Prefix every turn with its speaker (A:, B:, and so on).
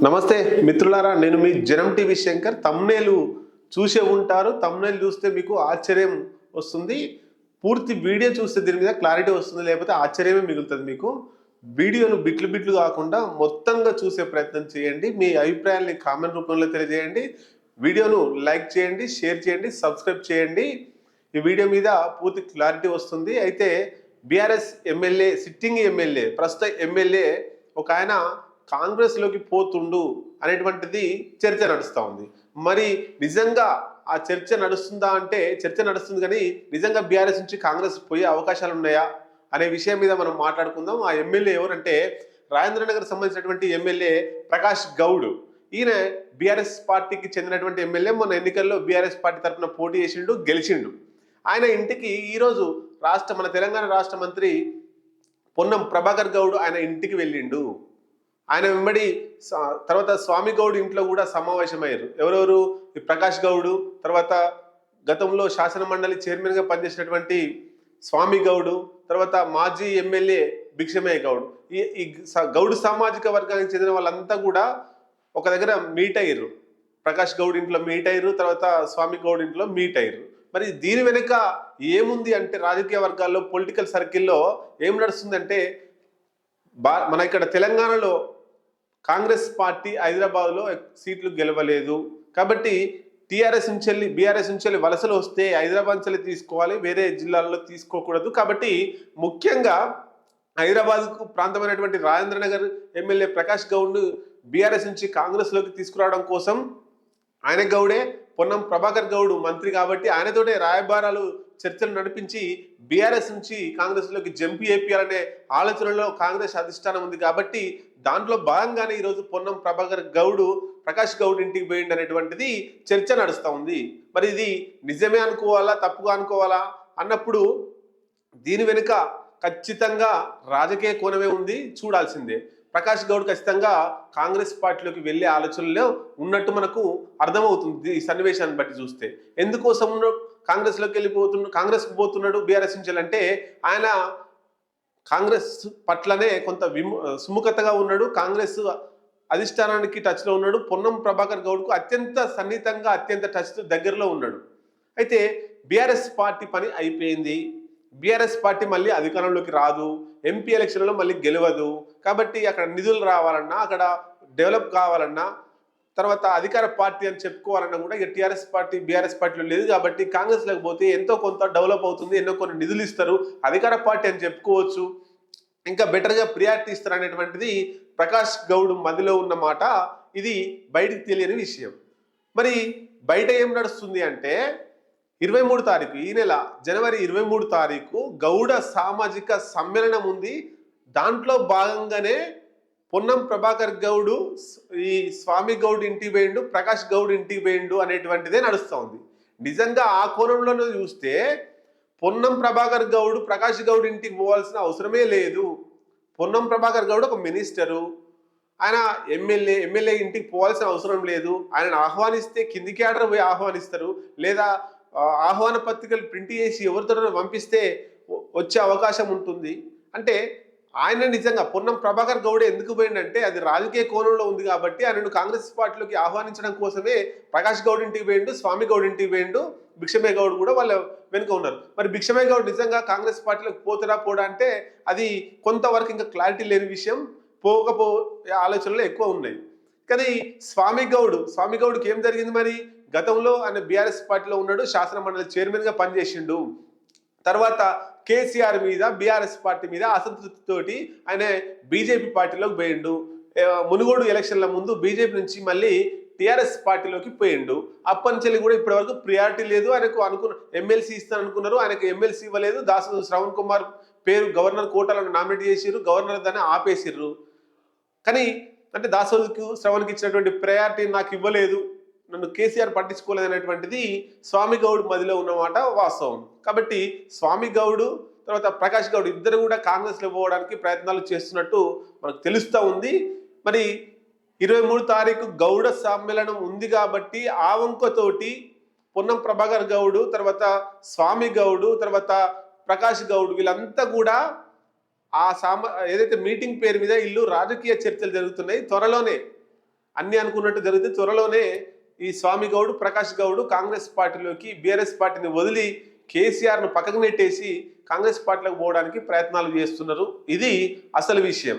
A: నమస్తే మిత్రులారా, నేను మీ జనం టీవీ శంకర్. తమ్నేలు చూసే ఉంటారు. తమ్నేలు చూస్తే మీకు ఆశ్చర్యం వస్తుంది. పూర్తి వీడియో చూస్తే దీని మీద క్లారిటీ వస్తుంది, లేకపోతే ఆశ్చర్యమే మిగులుతుంది. మీకు వీడియోను బిట్లు బిట్లు కాకుండా మొత్తంగా చూసే ప్రయత్నం చేయండి. మీ అభిప్రాయాన్ని కామెంట్ రూపంలో తెలియజేయండి. వీడియోను లైక్ చేయండి, షేర్ చేయండి, సబ్స్క్రైబ్ చేయండి. ఈ వీడియో మీద పూర్తి క్లారిటీ వస్తుంది. అయితే బీఆర్ఎస్ ఎమ్మెల్యే, సిట్టింగ్ ఎమ్మెల్యే, ప్రస్తుత ఎమ్మెల్యే ఒక ఆయన కాంగ్రెస్ లోకి పోతుండు అనేటువంటిది చర్చ నడుస్తూ ఉంది. మరి నిజంగా ఆ చర్చ నడుస్తుందా అంటే చర్చ నడుస్తుంది, కానీ నిజంగా బీఆర్ఎస్ నుంచి కాంగ్రెస్ పోయే అవకాశాలు ఉన్నాయా అనే విషయం మీద మనం మాట్లాడుకుందాం. ఆ ఎమ్మెల్యే ఎవరంటే రాజేంద్రనగర్ సంబంధించినటువంటి ఎమ్మెల్యే ప్రకాష్ గౌడ్. ఈయన బీఆర్ఎస్ పార్టీకి చెందినటువంటి ఎమ్మెల్యే. మొన్న ఎన్నికల్లో బీఆర్ఎస్ పార్టీ తరఫున పోటీ చేసిండు, గెలిచిండు. ఆయన ఇంటికి ఈరోజు మన తెలంగాణ రాష్ట్ర మంత్రి పొన్నం ప్రభాకర్ గౌడ్ ఆయన ఇంటికి వెళ్ళిండు. ఆయన వెంబడి తర్వాత స్వామి గౌడ్ ఇంట్లో కూడా సమావేశమయ్యారు. ఎవరెవరు? ప్రకాష్ గౌడ్, తర్వాత గతంలో శాసన మండలి చైర్మన్ గా పనిచేసినటువంటి స్వామి గౌడ్, తర్వాత మాజీ ఎమ్మెల్యే భిక్షమయ్య గౌడ్. ఈ గౌడ్ సామాజిక వర్గానికి చెందిన వాళ్ళంతా కూడా ఒక దగ్గర మీట్ అయ్యారు. ప్రకాష్ గౌడ్ ఇంట్లో మీట్ అయ్యారు, తర్వాత స్వామి గౌడ్ ఇంట్లో మీట్ అయ్యారు. మరి దీని వెనుక ఏముంది అంటే, రాజకీయ వర్గాల్లో, పొలిటికల్ సర్కిల్లో ఏం నడుస్తుందంటే, మన ఇక్కడ తెలంగాణలో కాంగ్రెస్ పార్టీ హైదరాబాద్లో సీట్లు గెలవలేదు కాబట్టి టీఆర్ఎస్ నుంచి బీఆర్ఎస్ నుంచి వలసలు వస్తే హైదరాబాద్ నుంచి తీసుకోవాలి, వేరే జిల్లాల్లో తీసుకోకూడదు. కాబట్టి ముఖ్యంగా హైదరాబాద్కు ప్రాంతమైనటువంటి రాజేంద్రనగర్ ఎమ్మెల్యే ప్రకాష్ గౌడ్ను బీఆర్ఎస్ నుంచి కాంగ్రెస్లోకి తీసుకురావడం కోసం ఆయన గౌడే, పొన్నం ప్రభాకర్ గౌడ్ మంత్రి కాబట్టి ఆయనతోటే రాయబారాలు చర్చలు నడిపించి బీఆర్ఎస్ నుంచి కాంగ్రెస్లోకి జంప్ చేయాలనే ఆలోచనలో కాంగ్రెస్ అధిష్టానం ఉంది. కాబట్టి దాంట్లో భాగంగానే ఈరోజు పొన్నం ప్రభాకర్ గౌడ్ ప్రకాష్ గౌడ్ ఇంటికి పోయింది అనేటువంటిది చర్చ నడుస్తూ ఉంది. మరి ఇది నిజమే అనుకోవాలా, తప్పుగా అనుకోవాలా అన్నప్పుడు దీని వెనుక ఖచ్చితంగా రాజకీయ కోణమే ఉంది, చూడాల్సిందే. ప్రకాష్ గౌడ్ ఖచ్చితంగా కాంగ్రెస్ పార్టీలోకి వెళ్ళే ఆలోచనలో ఉన్నట్టు మనకు అర్థమవుతుంది ఈ సన్నివేశాన్ని బట్టి చూస్తే. ఎందుకోసం కాంగ్రెస్కి పోతున్నాడు బీఆర్ఎస్ నుంచి అంటే, ఆయన కాంగ్రెస్ పట్లనే కొంత సుముఖతగా ఉన్నాడు, కాంగ్రెస్ అధిష్టానానికి టచ్లో ఉన్నాడు. పొన్నం ప్రభాకర్ గౌడ్కు అత్యంత సన్నిహితంగా, అత్యంత టచ్ దగ్గరలో ఉన్నాడు. అయితే బీఆర్ఎస్ పార్టీ పని అయిపోయింది. బీఆర్ఎస్ పార్టీ మళ్ళీ అధికారంలోకి రాదు, ఎంపీ ఎలక్షన్లో మళ్ళీ గెలవదు. కాబట్టి అక్కడ నిధులు రావాలన్నా, అక్కడ డెవలప్ కావాలన్నా, తర్వాత అధికార పార్టీ అని చెప్పుకోవాలన్నా కూడా ఇక టీఆర్ఎస్ పార్టీ బీఆర్ఎస్ పార్టీలో లేదు. కాబట్టి కాంగ్రెస్ లేకపోతే ఎంతో కొంత డెవలప్ అవుతుంది, ఎన్నో కొన్ని నిధులు ఇస్తారు, అధికార పార్టీ అని చెప్పుకోవచ్చు, ఇంకా బెటర్గా ప్రియారిటీ ఇస్తారు అనేటువంటిది ప్రకాష్ గౌడ్ మదిలో ఉన్న మాట. ఇది బయటికి తెలియని విషయం. మరి బయట ఏం నడుస్తుంది అంటే, 23 తారీఖు, ఈ నెల జనవరి 23 తారీఖు గౌడ సామాజిక సమ్మేళనం ఉంది. దాంట్లో భాగంగానే పొన్నం ప్రభాకర్ గౌడ్ ఈ స్వామి గౌడ్ ఇంటికి పోయిండు, ప్రకాష్ గౌడ్ ఇంటికి పోయిండు అనేటువంటిదే నడుస్తూ ఉంది. నిజంగా ఆ కోణంలోనే చూస్తే పొన్నం ప్రభాకర్ గౌడ్ ప్రకాష్ గౌడ్ ఇంటికి పోవాల్సిన అవసరమే లేదు. పొన్నం ప్రభాకర్ గౌడ్ ఒక మినిస్టరు, ఆయన ఎమ్మెల్యే ఇంటికి పోవాల్సిన అవసరం లేదు. ఆయనను ఆహ్వానిస్తే కిందికి ఆర్డర్ పోయి ఆహ్వానిస్తారు, లేదా ఆహ్వాన పత్రికలు ప్రింట్ చేసి ఎవరితో పంపిస్తే వచ్చే అవకాశం ఉంటుంది. అంటే ఆయన నిజంగా పొన్నం ప్రభాకర్ గౌడ్ ఎందుకు పోయిందంటే, అది రాజకీయ కోణంలో ఉంది కాబట్టి ఆయనను కాంగ్రెస్ పార్టీలోకి ఆహ్వానించడం కోసమే ప్రకాష్ గౌడ్ ఇంటికి పోయిండు, స్వామి గౌడ్ ఇంటికి పోయిండు, భిక్షమయ్య గౌడ్ కూడా వాళ్ళ వెనుక ఉన్నారు. మరి భిక్షమయ్య గౌడ్ నిజంగా కాంగ్రెస్ పార్టీలోకి పోతా అంటే అది కొంతవరకు ఇంకా క్లారిటీ లేని విషయం, ఆలోచనలు ఎక్కువ ఉన్నాయి. కానీ స్వామి గౌడ్కి ఏం జరిగింది మరి? గతంలో ఆయన బీఆర్ఎస్ పార్టీలో ఉన్నాడు, శాసన మండలి చైర్మన్ గా పనిచేసిండు. తర్వాత కేసీఆర్ మీద, బీఆర్ఎస్ పార్టీ మీద అసంతృప్తితోటి ఆయన బీజేపీ పార్టీలోకి పోయిండు. మునుగోడు ఎలక్షన్ల ముందు బీజేపీ నుంచి మళ్ళీ టీఆర్ఎస్ పార్టీలోకి పోయిండు. అప్పటి నుంచి కూడా ఇప్పటి వరకు ప్రియారిటీ లేదు. ఆయనకు ఎమ్మెల్సీ ఇస్తాను అనుకున్నారు, ఆయనకు ఎమ్మెల్సీ ఇవ్వలేదు. దాసోజు శ్రవణ్ కుమార్ పేరు గవర్నర్ కోటాలను నామినేట్ చేసిర్రు, గవర్నర్ దాన్ని ఆపేసిర్రు. కానీ అంటే దాసోజుకు శ్రవణ్కి ఇచ్చినటువంటి ప్రయారిటీ నాకు ఇవ్వలేదు, నన్ను కేసీఆర్ పట్టించుకోలేదు అనేటువంటిది స్వామి గౌడ్ మదిలో ఉన్నమాట వాస్తవం. కాబట్టి స్వామి గౌడ్ తర్వాత ప్రకాష్ గౌడ్ ఇద్దరు కూడా కాంగ్రెస్లో పోవడానికి ప్రయత్నాలు చేస్తున్నట్టు మనకు తెలుస్తూ ఉంది. మరి 23 తారీఖు గౌడ సమ్మేళనం ఉంది కాబట్టి ఆ వంకతోటి పొన్నం ప్రభాకర్ గౌడ్, తర్వాత స్వామి గౌడ్, తర్వాత ప్రకాష్ గౌడ్ వీళ్ళంతా కూడా ఆ ఏదైతే మీటింగ్ పేరు మీద ఇల్లు రాజకీయ చర్చలు జరుగుతున్నాయి. త్వరలోనే అన్ని అనుకున్నట్టు జరిగితే త్వరలోనే ఈ స్వామి గౌడ్, ప్రకాష్ గౌడ్ కాంగ్రెస్ పార్టీలోకి, బీఆర్ఎస్ పార్టీని వదిలి కేసీఆర్ను పక్కకు నెట్టేసి కాంగ్రెస్ పార్టీలోకి పోవడానికి ప్రయత్నాలు చేస్తున్నారు. ఇది అసలు విషయం.